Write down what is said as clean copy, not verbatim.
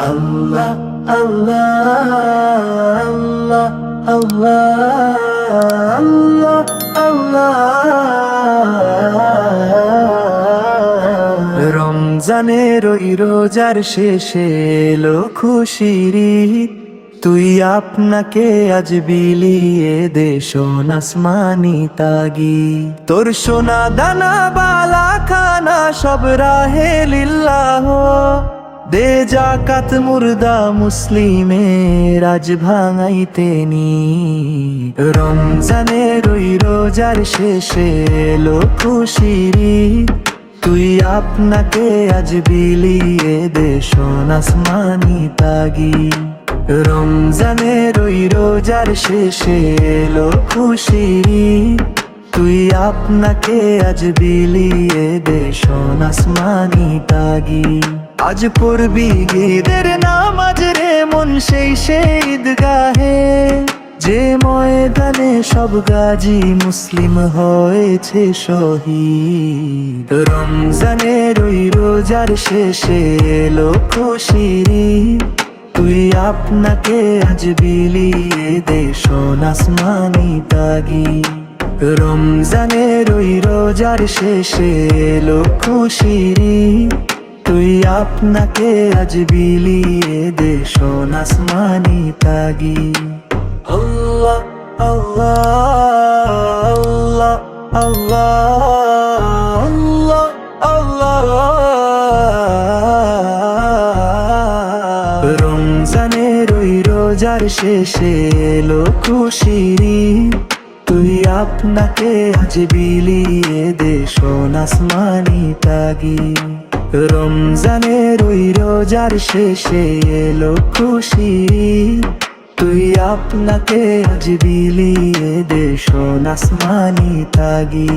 আল্লাহ আল্লাহ আল্লাহ আল্লাহ আল্লাহ। রমজানের ওই রোজার শেষে এলো খুশির ঈদ, তুই আপনাকে আজ বিলিয়ে দে সোনাসমানি তাগি। তোর সোনা দানা বালা খানা সব রাহে লিল্লাহ, দে জাকাত মুর্দা মুসলিমের আজ ভাঙাইতে নি। রমজানের ওই রোজার শেষে এলো খুশির ঈদ, তুই আপনাকে আজ বিলিয়ে দে সোনাসমানি তাগি। রমজানের ওই রোজার শেষে এলো খুশির ঈদ, তুই আপনাকে আজ বিলিয়ে দে সোনাসমানি তাগি। আজ পড়বি ঈদের নামাজ রে মন সেই ঈদগাহে, যে ময়দানে সব গাজী মুসলিম হয়েছে শহীদ। রমজানের ওই রোজার শেষে এলো খুশির ঈদ, তুই আপনাকে আজ বিলিয়ে দে সোনাসমানি তাগি। রমজানের ওই রোজার শেষে এলো খুশির ঈদ, তুই আপনাকে আজ বিলিয়ে দে সোনাসমানি তাগি। আল্লাহ আল্লাহ আল্লাহ আল্লাহ আল্লাহ। রমজানের ওই রোজার শেষে এলো খুশির ঈদ, তুই আপনাকে আজ বিলিয়ে দে সোনাসমানি তাগি। রমজানের ওই রোজার শেষে এলো খুশির ঈদ, তুই আপনাকে আজ বিলিয়ে দে সোনাসমানি তাগি।